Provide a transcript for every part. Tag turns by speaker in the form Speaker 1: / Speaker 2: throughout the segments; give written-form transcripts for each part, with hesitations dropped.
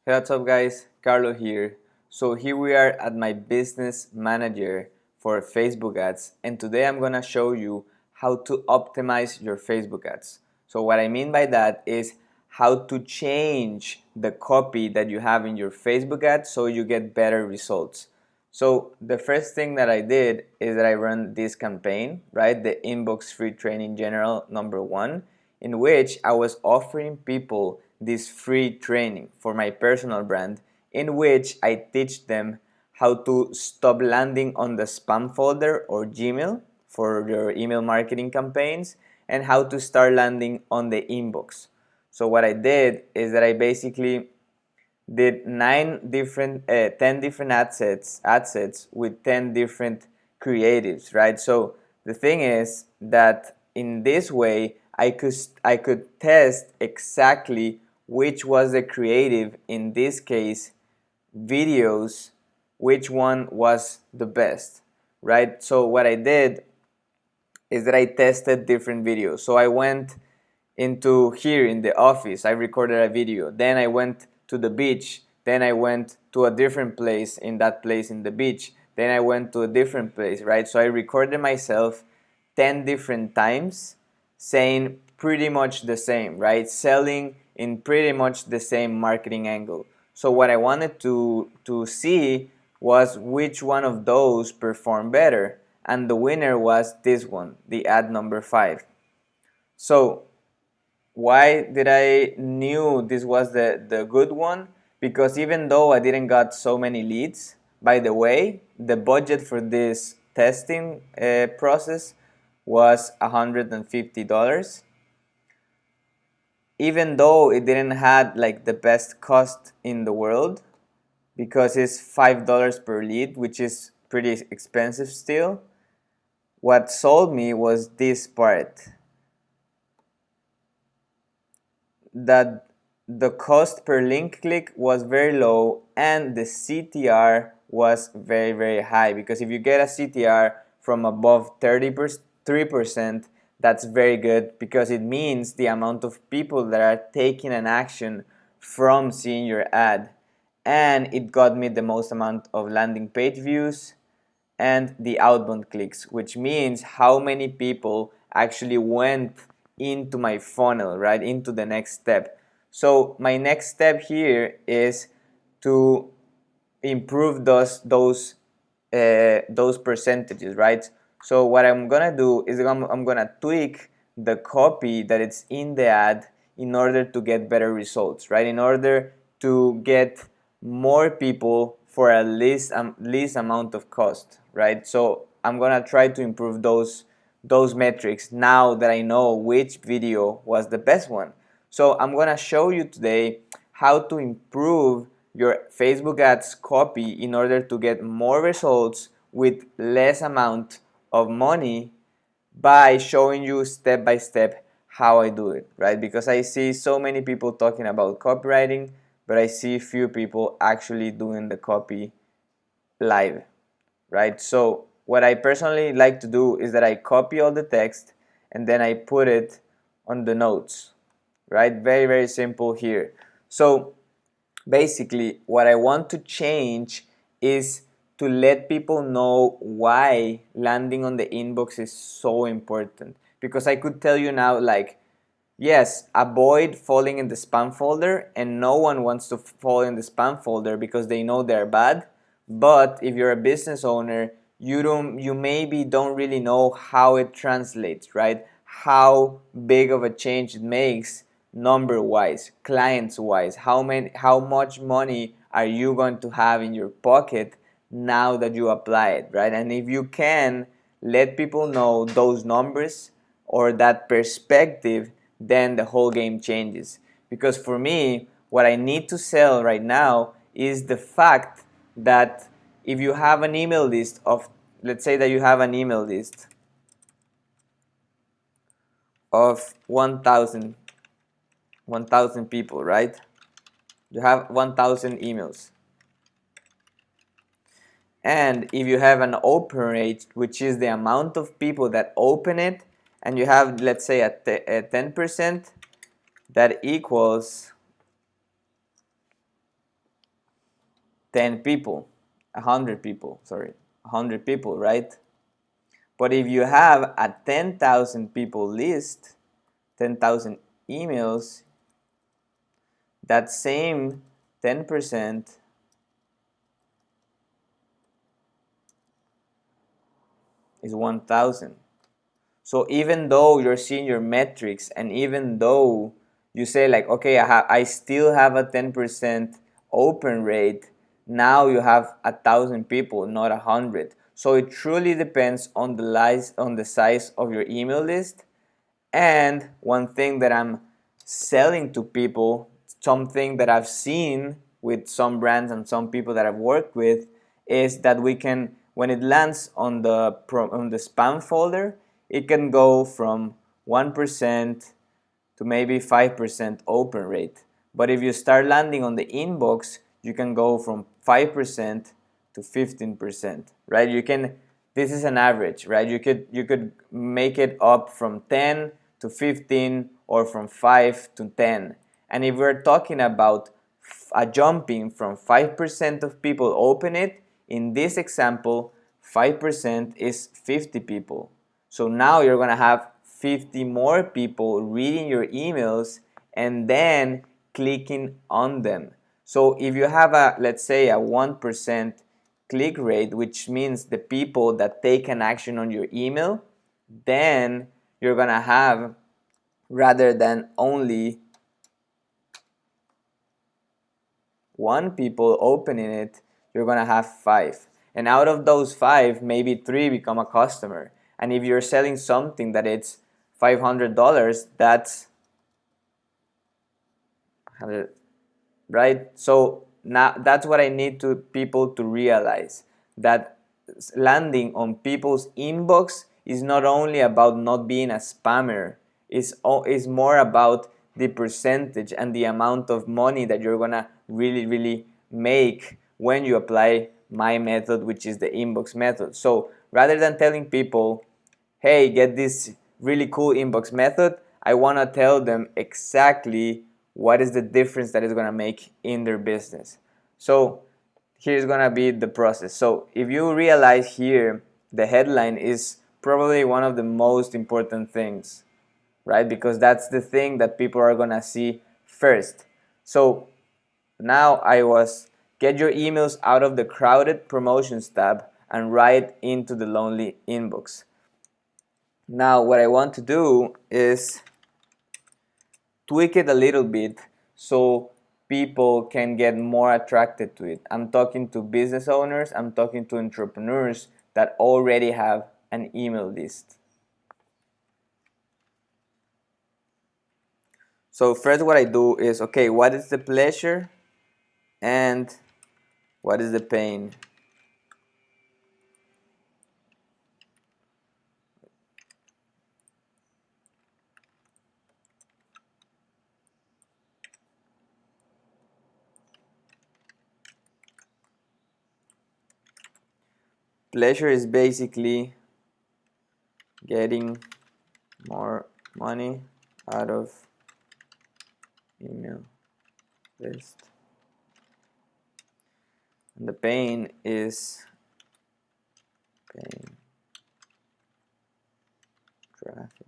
Speaker 1: Hey, what's up guys? Carlo here. So here we are at my business manager for Facebook ads, and today I'm gonna show you how to optimize your Facebook ads. So what I mean by that is how to change the copy that you have in your Facebook ads so you get better results. So the first thing that I did is that I run this campaign, right? The inbox free training general #1, in which I was offering people this free training for my personal brand, in which I teach them how to stop landing on the spam folder or Gmail for your email marketing campaigns, and how to start landing on the inbox. So what I did is that I basically did 10 different ad sets with 10 different creatives, right? So the thing is that in this way I could test exactly which was the creative, in this case videos, which one was the best, right? So what I did is that I tested different videos. So I went into here in the office, I recorded a video. Then I went to the beach. Then I went to a different place, in that place in the beach. Then I went to a different place, right? So I recorded myself 10 different times saying pretty much the same, right? Selling in pretty much the same marketing angle. So what I wanted to see was which one of those performed better, and the winner was this one, the ad #5. So why did I knew this was the good one? Because even though I didn't got so many leads, by the way, the budget for this testing process was $150. Even though it didn't had like the best cost in the world, because it's $5 per lead, which is pretty expensive still. What sold me was this part, that the cost per link click was very low and the CTR was very high, because if you get a CTR from above 3%, that's very good, because it means the amount of people that are taking an action from seeing your ad. And it got me the most amount of landing page views and the outbound clicks, which means how many people actually went into my funnel, right, into the next step. So my next step here is to improve those percentages, right? So what I'm gonna do is I'm gonna tweak the copy that it's in the ad in order to get better results, right? In order to get more people for a least amount of cost, right? So I'm gonna try to improve those metrics now that I know which video was the best one. So I'm gonna show you today how to improve your Facebook ads copy in order to get more results with less amount of money, by showing you step by step how I do it, right? Because I see so many people talking about copywriting, but I see few people actually doing the copy live, right? So what I personally like to do is that I copy all the text and then I put it on the notes, right? Very simple here. So basically what I want to change is to let people know why landing on the inbox is so important. Because I could tell you now, like, yes, avoid falling in the spam folder, and no one wants to fall in the spam folder because they know they're bad. But if you're a business owner, you maybe don't really know how it translates, right? How big of a change it makes, number wise, clients wise. How much money are you going to have in your pocket now that you apply it, right? And if you can let people know those numbers or that perspective, then the whole game changes. Because for me, what I need to sell right now is the fact that if you have an email list of, let's say that you have an email list of 1,000 people, right? You have 1,000 emails. And if you have an open rate, which is the amount of people that open it, and you have, let's say, a 10%, that equals 10 people, 100 people, sorry, 100 people, right? But if you have a 10,000 people list, 10,000 emails, that same 10% is 1,000. So even though you're seeing your metrics, and even though you say like, okay, I still have a 10% open rate, now you have 1,000 people, not 100. So it truly depends on the size of your email list. And one thing that I'm selling to people, something that I've seen with some brands and some people that I've worked with, is that we can, when it lands on the spam folder, it can go from 1% to maybe 5% open rate. But if you start landing on the inbox, you can go from 5% to 15%, right? This is an average, right? You could make it up from 10 to 15 or from 5 to 10. And if we're talking about a jumping from 5% of people open it, in this example, 5% is 50 people. So now you're going to have 50 more people reading your emails and then clicking on them. So if you have let's say a 1% click rate, which means the people that take an action on your email, then you're going to have, rather than only one people opening it, you're going to have 5. And out of those 5, maybe 3 become a customer. And if you're selling something that it's $500, that's right? So now that's what I need people to realize, that landing on people's inbox is not only about not being a spammer, it's more about the percentage and the amount of money that you're gonna really make when you apply my method, which is the inbox method. So rather than telling people, hey, get this really cool inbox method, I want to tell them exactly what is the difference that is going to make in their business. So here's going to be the process. So if you realize here, the headline is probably one of the most important things, right? Because that's the thing that people are going to see first. So now get your emails out of the crowded promotions tab and right into the lonely inbox. Now what I want to do is tweak it a little bit so people can get more attracted to it. I'm talking to business owners, I'm talking to entrepreneurs that already have an email list. So first what I do is, okay, what is the pleasure and what is the pain? Pleasure is basically getting more money out of email list. And the pain is paying traffic.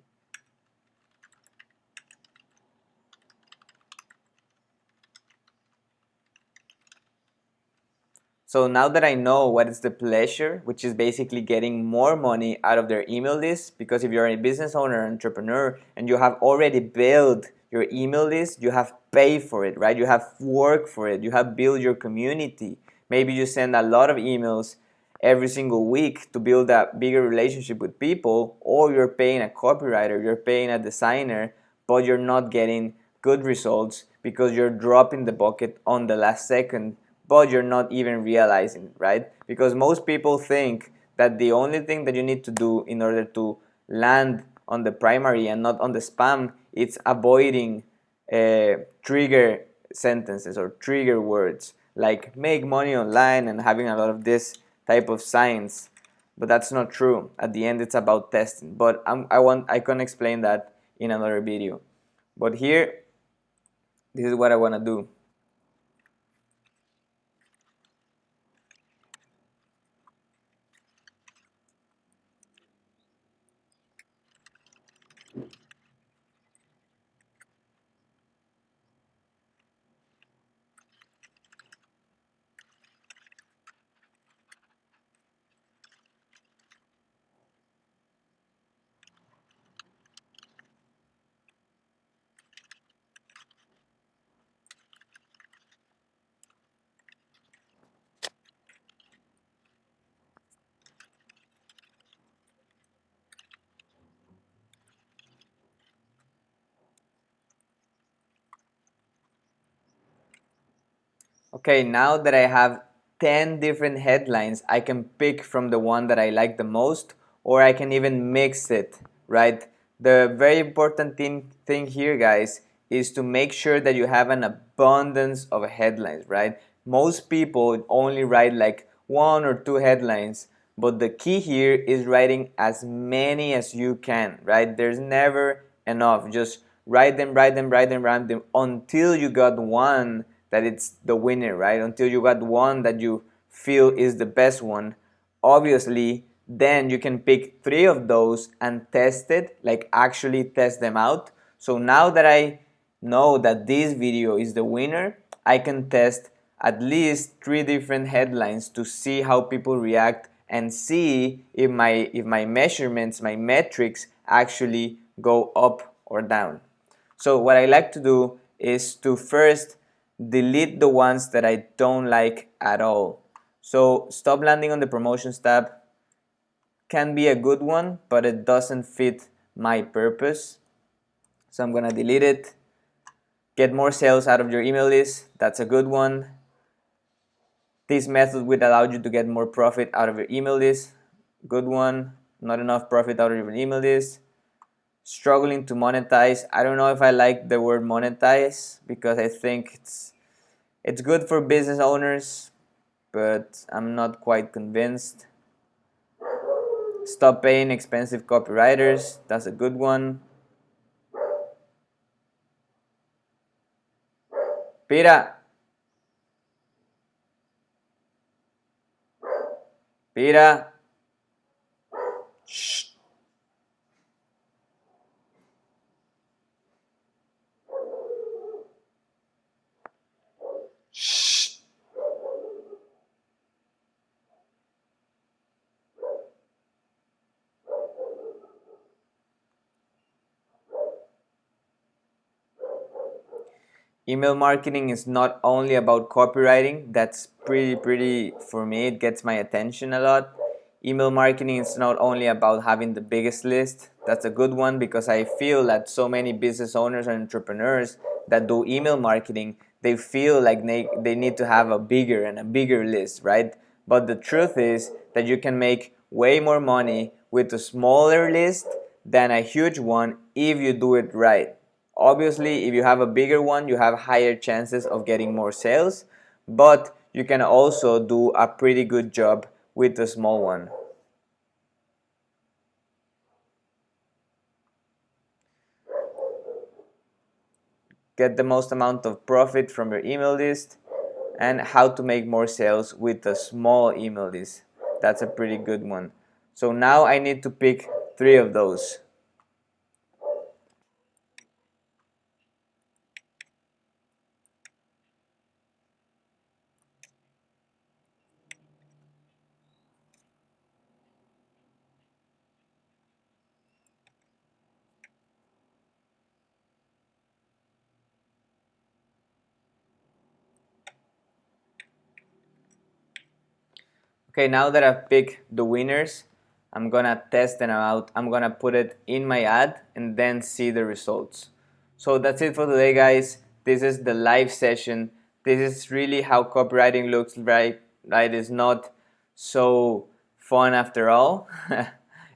Speaker 1: So now that I know what is the pleasure, which is basically getting more money out of their email list, because if you're a business owner, entrepreneur, and you have already built your email list, you have paid for it, right? You have worked for it, you have built your community. Maybe you send a lot of emails every single week to build a bigger relationship with people, or you're paying a copywriter, you're paying a designer, but you're not getting good results because you're dropping the bucket on the last second, but you're not even realizing, right? Because most people think that the only thing that you need to do in order to land on the primary and not on the spam, it's avoiding trigger sentences or trigger words like make money online and having a lot of this type of signs. But that's not true. At the end, it's about testing. But I can explain that in another video. But here, this is what I want to do. Okay, now that I have 10 different headlines, I can pick from the one that I like the most, or I can even mix it, right? The very important thing here, guys, is to make sure that you have an abundance of headlines, right? Most people only write like one or two headlines, but the key here is writing as many as you can, right? There's never enough. Just write them, write them, write them, write them until you got one that it's the winner, right? Until you got one that you feel is the best one. Obviously, then you can pick three of those and test it, like actually test them out. So now that I know that this video is the winner, I can test at least three different headlines to see how people react and see if my measurements, my metrics actually go up or down. So what I like to do is to first delete the ones that I don't like at all. So stop landing on the promotions tab can be a good one, but it doesn't fit my purpose. So I'm gonna delete it. Get more sales out of your email list. That's a good one. This method will allow you to get more profit out of your email list. Good one. Not enough profit out of your email list. Struggling to monetize. I don't know if I like the word monetize because I think it's good for business owners, but I'm not quite convinced. Stop paying expensive copywriters. That's a good one. Pira. Pira. Shh. Shh. Email marketing is not only about copywriting. That's pretty for me. It gets my attention a lot. Email marketing is not only about having the biggest list. That's a good one because I feel that so many business owners and entrepreneurs that do email marketing, they feel like they need to have a bigger and a bigger list, right? But the truth is that you can make way more money with a smaller list than a huge one if you do it right. Obviously, if you have a bigger one, you have higher chances of getting more sales, but you can also do a pretty good job with the small one. Get the most amount of profit from your email list and how to make more sales with a small email list. That's a pretty good one. So now I need to pick three of those. Okay, now that I've picked the winners, I'm gonna test them out. I'm gonna put it in my ad and then see the results. So that's it for today, guys. This is the live session. This is really how copywriting looks, right? Right? It's not so fun after all.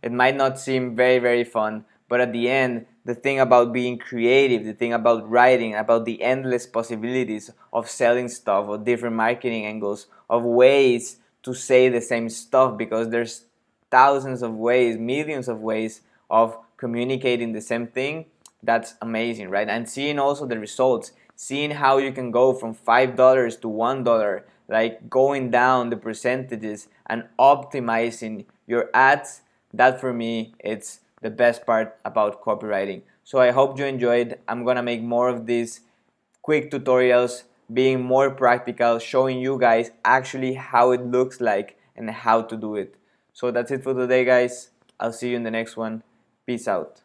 Speaker 1: It might not seem very fun, but at the end, the thing about being creative, the thing about writing, about the endless possibilities of selling stuff, of different marketing angles, of ways to say the same stuff, because there's thousands of ways, millions of ways of communicating the same thing. That's amazing, right? And seeing also the results, seeing how you can go from $5 to $1, like going down the percentages and optimizing your ads. That for me, it's the best part about copywriting. So I hope you enjoyed. I'm gonna make more of these quick tutorials, being more practical, showing you guys actually how it looks like and how to do it. So that's it for today, guys. I'll see you in the next one. Peace out.